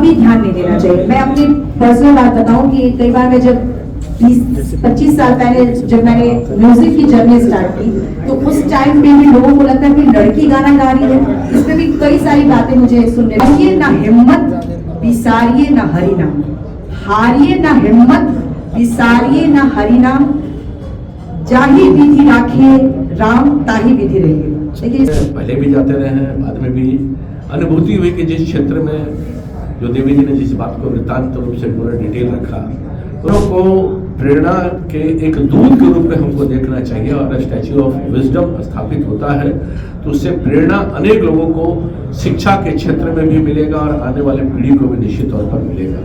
भी ध्यान नहीं देना चाहिए। मैं अपनी पर्सनल बात बताऊं कि कई बार मैं जब 20-25 साल पहले जब मैंने म्यूजिक की जर्नी स्टार्ट की, तो उस टाइम पे भी लोगों को लगता है कि लड़की गाना गा रही है। इसमें भी कई सारी बातें मुझे सुनने लगी। ना हिम्मत विसारिए ना हरि नाम, हारिए ना हिम्मत विसारिए ना हरि नाम, जाही विधि राखे राम ताही विधि रहिए। देखिए पहले भी जाते रहे हैं, बाद में भी अनुभूति हुई कि जिस क्षेत्र में जो देवी जी ने जिस बात को वृत्तांत रूप से पूरा डिटेल रखा, को प्रेरणा के एक दूत के रूप में हमको देखना चाहिए। और स्टैच्यू ऑफ विजडम स्थापित होता है तो उससे प्रेरणा अनेक लोगों को शिक्षा के क्षेत्र में भी मिलेगा और आने वाले पीढ़ी को भी निश्चित तौर पर मिलेगा।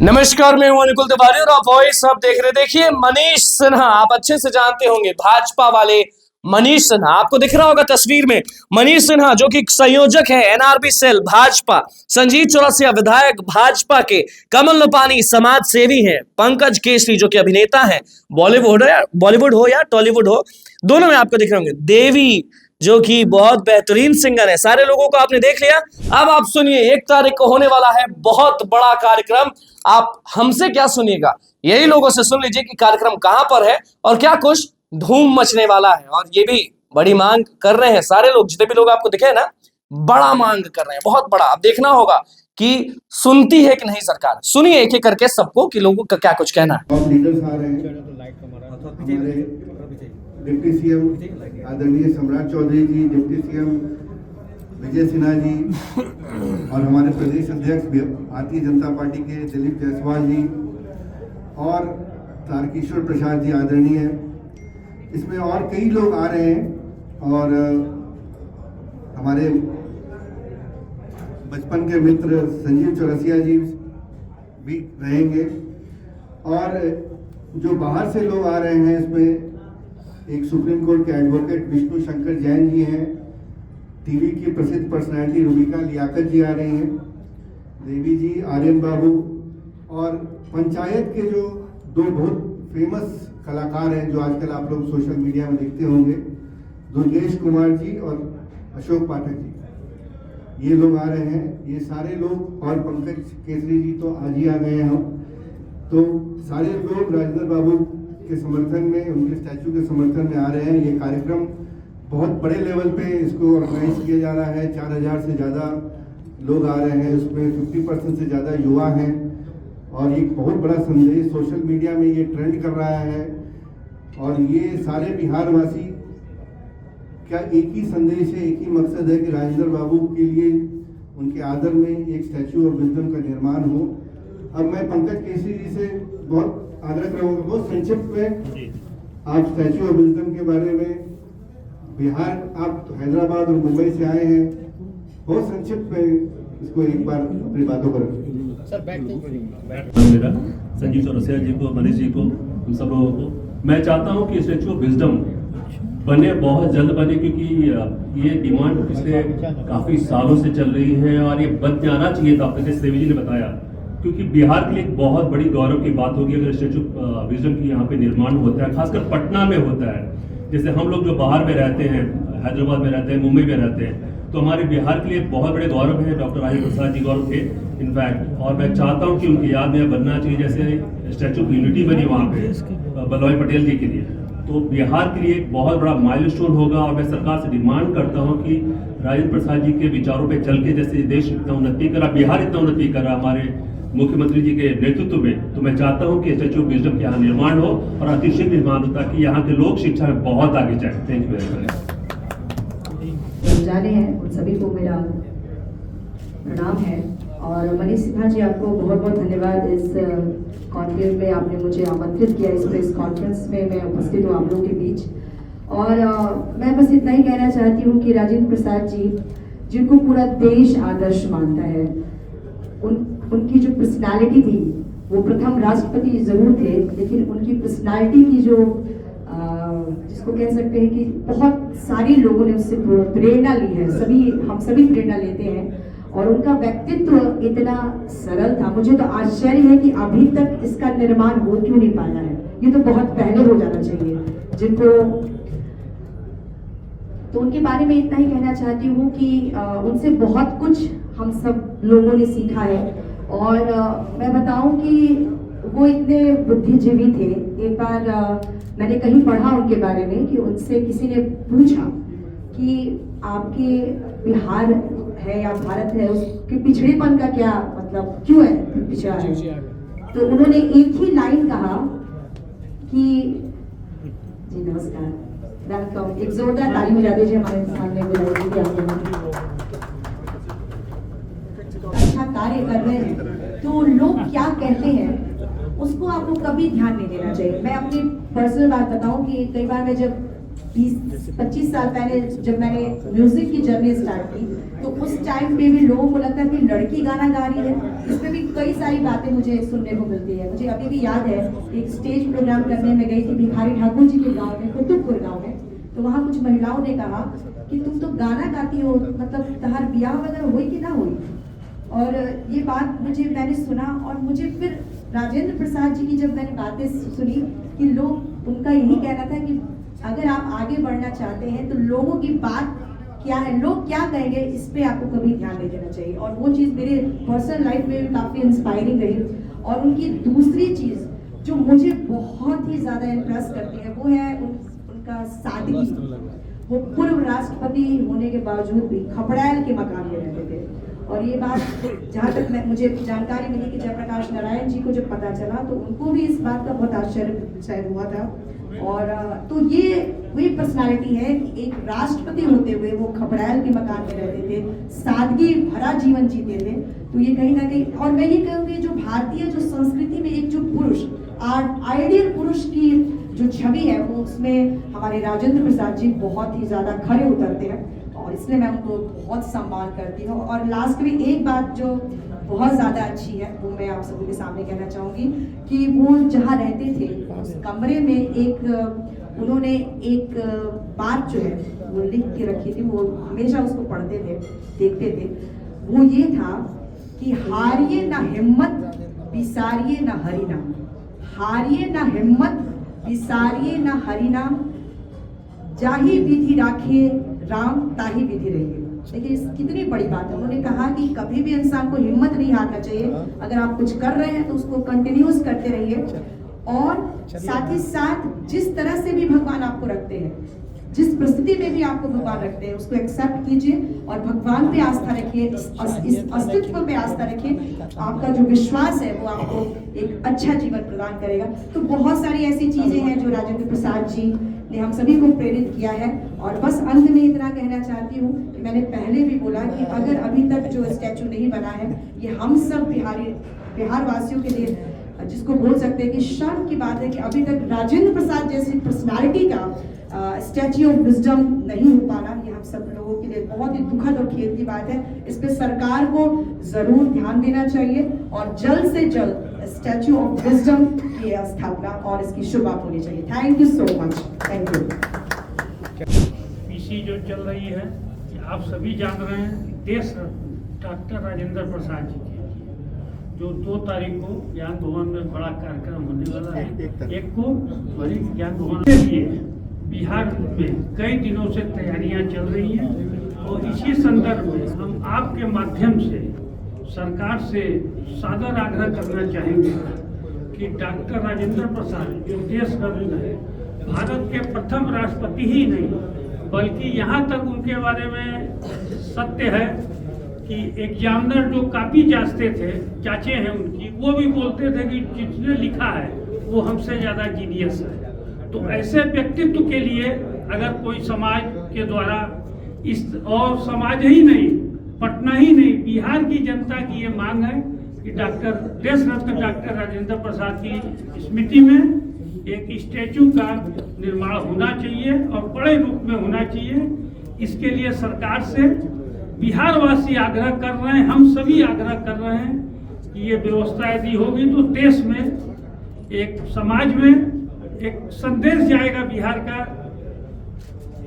नमस्कार, मैं हूं अनुकुल तिवारी और आप वॉइस अब देख रहे। देखिए मनीष सिन्हा, आप अच्छे से जानते होंगे भाजपा वाले मनीष सिन्हा, आपको दिख रहा होगा तस्वीर में मनीष सिन्हा जो कि संयोजक है एनआरबी सेल भाजपा, संजीव चौरसिया विधायक भाजपा के, कमल लोपानी समाज सेवी हैं, पंकज केसरी जो कि अभिनेता हैं, बॉलीवुड हो या टॉलीवुड हो, दोनों में आपको दिख रहे होंगे, देवी जो कि बहुत बेहतरीन सिंगर है। सारे लोगों को आपने देख लिया। अब आप सुनिए, 1 तारीख को होने वाला है बहुत बड़ा कार्यक्रम। आप हमसे क्या सुनिएगा, यही लोगों से सुन लीजिए कि कार्यक्रम कहां पर है और क्या कुछ धूम मचने वाला है। और ये भी बड़ी मांग कर रहे हैं सारे लोग, जितने भी लोग आपको दिखे ना, बड़ा मांग कर रहे हैं, बहुत बड़ा। अब देखना होगा कि सुनती है कि नहीं सरकार। सुनिए एक एक करके सबको कि लोगों का क्या कुछ कहना है। लीडर्स आ रहे हैं, हमारे डिप्टी सीएम आदरणीय सम्राट चौधरी जी, डिप्टी सीएम विजय सिन्हा जी और हमारे प्रदेश अध्यक्ष भारतीय जनता पार्टी के दिलीप जायसवाल जी और तारकिशोर प्रसाद जी आदरणीय, इसमें और कई लोग आ रहे हैं और हमारे बचपन के मित्र संजीव चौरसिया जी भी रहेंगे। और जो बाहर से लोग आ रहे हैं, इसमें एक सुप्रीम कोर्ट के एडवोकेट विष्णु शंकर जैन जी हैं, टीवी की प्रसिद्ध पर्सनैलिटी रूबिका लियाकत जी आ रही हैं, देवी जी, आर्यन बाबू और पंचायत के जो 2 बहुत फेमस कलाकार हैं जो आजकल आप लोग सोशल मीडिया में देखते होंगे, दुर्गेश कुमार जी और अशोक पाठक जी, ये लोग आ रहे हैं। ये सारे लोग और पंकज केसरी जी तो आज ही आ गए हैं। हम तो सारे लोग राजेंद्र बाबू के समर्थन में, उनके स्टैचू के समर्थन में आ रहे हैं। ये कार्यक्रम बहुत बड़े लेवल पे इसको ऑर्गेनाइज किया जा रहा है। 4000 से ज़्यादा लोग आ रहे हैं, उसमें 50% से ज़्यादा युवा हैं और एक बहुत बड़ा संदेश सोशल मीडिया में ये ट्रेंड कर रहा है। और ये सारे बिहारवासी क्या एक ही संदेश है, एक ही मकसद है कि राजेंद्र बाबू के लिए उनके आदर में एक स्टैचू ऑफ विजडम का निर्माण हो। अब मैं पंकज केसरी जी से बहुत आग्रह करूँगा, बहुत संक्षिप्त में आप स्टैचू ऑफ विजडम के बारे में, बिहार, आप हैदराबाद और मुंबई से आए हैं, बहुत संक्षिप्त में इसको एक बार अपनी बातों को रखें। मेरा संजीव चौरसिया जी को, मनीष जी को, हम सब लोगों को मैं चाहता हूं कि स्टैचू ऑफ विजडम बने, बहुत जल्द बने, क्योंकि ये डिमांड पिछले काफी सालों से चल रही है और ये बन जाना चाहिए था, जैसे देवी जी ने बताया, क्योंकि बिहार के लिए एक बहुत बड़ी गौरव की बात होगी अगर स्टैचू विजडम की यहाँ पे निर्माण होता है, खासकर पटना में होता है। जैसे हम लोग जो बाहर में रहते हैं, हैदराबाद में रहते हैं, मुंबई में रहते हैं, तो हमारे बिहार के लिए बहुत बड़े गौरव है। डॉक्टर राजेंद्र प्रसाद जी गौरव थे इनफैक्ट, और मैं चाहता हूँ कि उनकी याद में बनना चाहिए, जैसे स्टैचू ऑफ यूनिटी बनी वहाँ पे वल्लभ भाई पटेल जी के लिए। तो बिहार के लिए एक बहुत बड़ा माइलस्टोन होगा और मैं सरकार से डिमांड करता हूँ कि राजेंद्र प्रसाद जी के विचारों पे चल के, जैसे देश इतना उन्नति करा, बिहार इतना उन्नति करा हमारे मुख्यमंत्री जी के नेतृत्व में, तो मैं चाहता हूँ कि स्टैचू ऑफ विजडम के यहाँ निर्माण हो और अतिशीघ्र निर्माण हो ताकि यहाँ के लोग शिक्षा में बहुत आगे जाए। Thank you very much. जाने हैं उन सभी को मेरा प्रणाम है। और मनीष सिन्हा जी, आपको बहुत बहुत धन्यवाद। इस कॉन्क्लेव में आपने मुझे आमंत्रित किया, इस प्रेस कॉन्फ्रेंस में मैं उपस्थित हूँ आप लोगों के बीच। और मैं बस इतना ही कहना चाहती हूँ कि राजेंद्र प्रसाद जी, जिनको पूरा देश आदर्श मानता है, उनकी जो पर्सनालिटी थी, वो प्रथम राष्ट्रपति जरूर थे, लेकिन उनकी पर्सनालिटी की जो जिसको कह सकते हैं कि बहुत सारी लोगों ने उससे प्रेरणा ली है, हम सभी प्रेरणा लेते हैं। और उनका व्यक्तित्व इतना सरल था, मुझे तो आश्चर्य है कि अभी तक इसका निर्माण हो क्यों नहीं पाया है। ये तो बहुत पहले हो जाना चाहिए। जिनको तो उनके बारे में इतना ही कहना चाहती हूँ कि उनसे बहुत कुछ हम सब लोगों ने सीखा है। और मैं बताऊं कि वो इतने बुद्धिजीवी थे। एक बार मैंने कहीं पढ़ा उनके बारे में कि उनसे किसी ने पूछा कि आपके बिहार है या भारत है, उसके पिछड़ेपन का क्या मतलब, क्यों है पिछड़ा है? तो उन्होंने एक ही लाइन कहा कि जी नमस्कार, वेलकम, एक जोरदार ताली बजा दीजिए हमारे सामने अच्छा कार्य कर रहे हैं तो लोग क्या कहते हैं उसको आपको कभी ध्यान नहीं देना चाहिए। मैं अपनी पर्सनल बात बताऊं कि कई बार मैं जब 20-25 साल पहले जब मैंने म्यूजिक की जर्नी स्टार्ट की तो उस टाइम पे भी लोगों को लगता है कि लड़की गाना गा रही है। इसमें भी कई सारी बातें मुझे सुनने को मिलती है। मुझे अभी भी याद है एक स्टेज प्रोग्राम करने में गई थी भिखारी ठाकुर जी के गाँव में, कुतुबपुर गाँव में। तो वहाँ कुछ महिलाओं ने कहा कि तुम तो गाना गाती हो, मतलब तुम्हारा ब्याह वगैरह हुई कि ना हुई? और ये बात मैंने सुना और मुझे फिर राजेंद्र प्रसाद जी की जब मैंने बातें सुनी कि लोग, उनका यही कहना था कि अगर आप आगे बढ़ना चाहते हैं तो लोगों की बात क्या है, लोग क्या कहेंगे, इस पे आपको कभी ध्यान नहीं देना चाहिए। और वो चीज़ मेरे पर्सनल लाइफ में भी काफ़ी इंस्पायरिंग रही। और उनकी दूसरी चीज़ जो मुझे बहुत ही ज़्यादा इंप्रेस करती है वो है उनका सादगी। वो पूर्व राष्ट्रपति होने के बावजूद भी खपड़ैल के मकान में रहते थे। और ये बात जहाँ तक मुझे जानकारी मिली कि जयप्रकाश नारायण जी को जब पता चला तो उनको भी इस बात का बहुत आश्चर्य शायद हुआ था। और तो ये वही पर्सनालिटी है कि एक राष्ट्रपति होते हुए वो खपड़ैल के मकान में रहते थे, सादगी भरा जीवन जीते थे। तो ये कहीं ना कहीं, और मैं ये कहूँगी जो भारतीय जो संस्कृति में एक जो पुरुष, आइडियल पुरुष की जो छवि है वो उसमें हमारे राजेंद्र प्रसाद जी बहुत ही ज़्यादा खरे उतरते हैं। और इसलिए मैं उनको बहुत सम्मान करती हूँ। और लास्ट में एक बात जो बहुत ज़्यादा अच्छी है वो मैं आप सभी के सामने कहना चाहूँगी कि वो जहाँ रहते थे उस कमरे में उन्होंने एक बात जो है वो लिख के रखी थी, वो हमेशा उसको पढ़ते थे, देखते थे। वो ये था कि हारिए ना हिम्मत, बिसारिए ना हरिनाम, हारिए ना हिम्मत, बिसारिए ना हरिनाम, जाही विधि राखे राम ताही विधि रहिए। देखिए कितनी बड़ी बात है। उन्होंने कहा कि कभी भी इंसान को हिम्मत नहीं हारना चाहिए। अगर आप कुछ कर रहे हैं तो उसको कंटिन्यूस करते रहिए। और साथ ही साथ जिस तरह से भी भगवान आपको रखते हैं, जिस परिस्थिति में भी आपको भगवान रखते हैं, उसको एक्सेप्ट कीजिए और भगवान पे आस्था रखिए, इस अस्तित्व पे आस्था रखिए। आपका जो विश्वास है वो आपको एक अच्छा जीवन प्रदान करेगा। तो बहुत सारी ऐसी चीजें हैं जो राजेंद्र प्रसाद जी ने हम सभी को प्रेरित किया है। और बस अंत में इतना कहना चाहती हूँ कि मैंने पहले भी बोला कि अगर अभी तक जो स्टैचू नहीं बना है, ये हम सब बिहार वासियों के लिए जिसको बोल सकते हैं कि शर्म की बात है कि अभी तक राजेंद्र प्रसाद जैसी पर्सनालिटी का स्टैच्यू ऑफ विजडम नहीं हो पाना। ये हम सब लोगों के लिए बहुत ही दुखद और खेद की बात है। इस पे सरकार को जरूर ध्यान देना चाहिए और जल्द से जल्द स्टैच्यू ऑफ विजडम की स्थापना और इसकी शुरुआत होनी चाहिए। Thank you so much. Thank you. PC जो चल रही है, आप सभी जान रहे हैं, देश डॉक्टर राजेंद्र प्रसाद जी की जो 2 तारीख को ज्ञान भवन में बड़ा कार्यक्रम होने वाला है। एक को बड़ी ज्ञान भवन के लिए बिहार में कई दिनों से तैयारियां चल रही हैं। और इसी संदर्भ में हम आपके माध्यम से सरकार से सादर आग्रह करना चाहेंगे कि डॉक्टर राजेंद्र प्रसाद जो देश रत्न है, भारत के प्रथम राष्ट्रपति ही नहीं बल्कि यहाँ तक उनके बारे में सत्य है कि एग्जामिनर जो कॉपी जांचते थे, चाचे हैं उनकी, वो भी बोलते थे कि जिसने लिखा है वो हमसे ज़्यादा जीनियस है। तो ऐसे व्यक्तित्व के लिए अगर कोई समाज के द्वारा और समाज ही नहीं, पटना ही नहीं, बिहार की जनता की ये मांग है कि देश रत्न डॉक्टर राजेंद्र प्रसाद की स्मृति में एक स्टैचू का निर्माण होना चाहिए और बड़े रूप में होना चाहिए। इसके लिए सरकार से बिहार वासी आग्रह कर रहे हैं, हम सभी आग्रह कर रहे हैं कि ये व्यवस्था यदि होगी तो देश में, एक समाज में एक संदेश जाएगा बिहार का।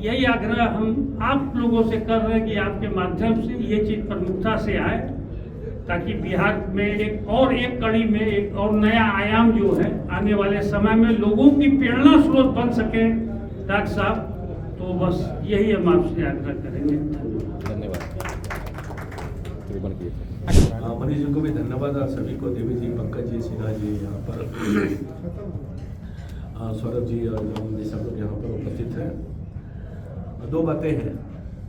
यही आग्रह हम आप लोगों से कर रहे हैं कि आपके माध्यम से ये चीज़ प्रमुखता से आए ताकि बिहार में एक कड़ी में एक और नया आयाम जो है आने वाले समय में लोगों की प्रेरणा स्रोत बन सके। डॉक्टर साहब, तो तो बस यही हम आपसे आग्रह करेंगे। मनीष जी को भी धन्यवाद और सभी को, देवी जी, पंकज जी, सिन्हा जी, यहाँ पर सौरभ जी और जो सब लोग यहाँ पर उपस्थित हैं। दो बातें हैं।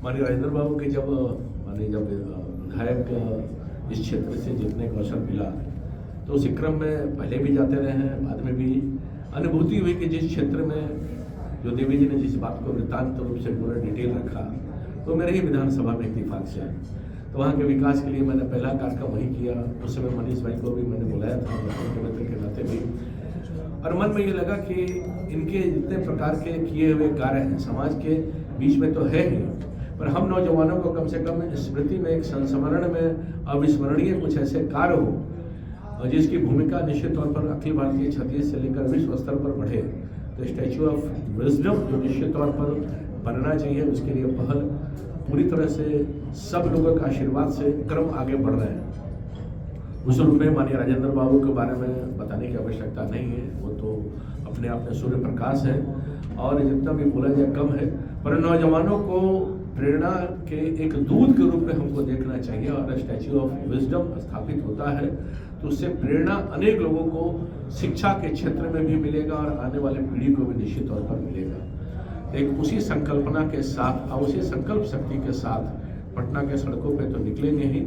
माननीय राजेंद्र बाबू के जब विधायक इस क्षेत्र से जीतने का अवसर मिला तो उस क्रम में पहले भी जाते रहे हैं, बाद में भी अनुभूति हुई कि जिस क्षेत्र में जो देवी जी ने जिस बात को वृत्तांत रूप से पूरा डिटेल रखा तो मेरे ही विधानसभा में इत्तेफाक से तो वहाँ के विकास के लिए मैंने पहला कार्यक्रम वही किया। उस समय मनीष भाई को भी मैंने बुलाया था मुख्यमंत्री के नाते भी, और मन में ये लगा कि इनके जितने प्रकार के किए हुए कार्य हैं समाज के बीच में तो है ही, पर हम नौजवानों को कम से कम स्मृति में, एक संस्मरण में अविस्मरणीय कुछ ऐसे कार्य हो जिसकी भूमिका निश्चित तौर पर अखिल भारतीय क्षत्रिय से लेकर विश्व स्तर पर बढ़े। तो स्टैच्यू ऑफ विजडम जो निश्चित तौर पर बनना चाहिए, उसके लिए पहल पूरी तरह से सब लोगों के आशीर्वाद से क्रम आगे बढ़ रहे हैं। उस रूप में माननीय राजेंद्र बाबू के बारे में बताने की आवश्यकता नहीं है, वो तो अपने आप में सूर्य प्रकाश है और जितना भी बोला जाए कम है, पर नौजवानों को प्रेरणा के एक दूत के रूप में हमको देखना चाहिए। और स्टैच्यू ऑफ विजडम स्थापित होता है तो उससे प्रेरणा अनेक लोगों को शिक्षा के क्षेत्र में भी मिलेगा और आने वाले पीढ़ी को भी निश्चित तौर पर मिलेगा। एक उसी संकल्पना के साथ और उसी संकल्प शक्ति के साथ पटना के सड़कों पे तो निकलेंगे ही,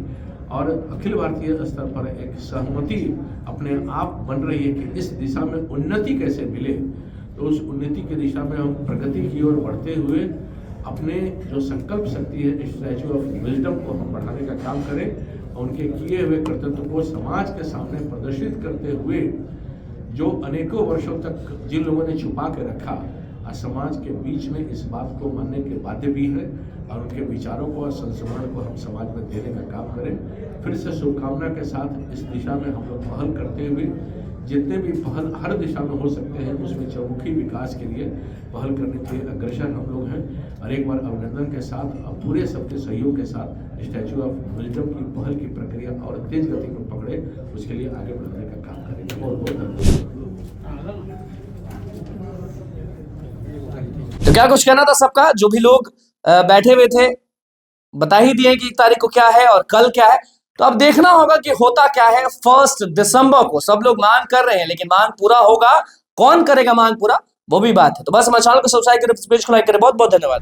और अखिल भारतीय स्तर पर एक सहमति अपने आप बन रही है कि इस दिशा में उन्नति कैसे मिले। तो उस उन्नति की दिशा में हम प्रगति की ओर बढ़ते हुए अपने जो संकल्प शक्ति है स्टैच्यू ऑफ विजडम को हम बढ़ाने का काम करें और उनके किए हुए कर्तव्य को समाज के सामने प्रदर्शित करते हुए जो अनेकों वर्षों तक जिन लोगों ने छुपा के रखा, आज समाज के बीच में इस बात को मानने के बाध्य भी है और उनके विचारों को और संस्मरण को हम समाज में देने का काम करें। फिर से शुभकामना के साथ इस दिशा में हम लोग पहल करते हुए जितने भी पहल हर दिशा में हो सकते हैं उसमें चौमुखी विकास के लिए पहल करने के लिए अग्रसर हम लोग हैं। और एक बार अभिनंदन के साथ पूरे सबके सहयोग के साथ स्टैच्यू ऑफ विजडम की पहल की प्रक्रिया और तेज गति में पकड़े, उसके लिए आगे बढ़ने का काम करेंगे। बहुत बहुत धन्यवाद। तो क्या कुछ कहना था सबका, जो भी लोग बैठे हुए थे बता ही दिए कि 1 तारीख को क्या है और कल क्या है। तो अब देखना होगा कि होता क्या है। 1 दिसंबर को सब लोग मांग कर रहे हैं, लेकिन मांग पूरा होगा, कौन करेगा मांग पूरा, वो भी बात है। तो बस हमारे चैनल को सब्सक्राइब करें, पेज को लाइक करें। बहुत बहुत धन्यवाद।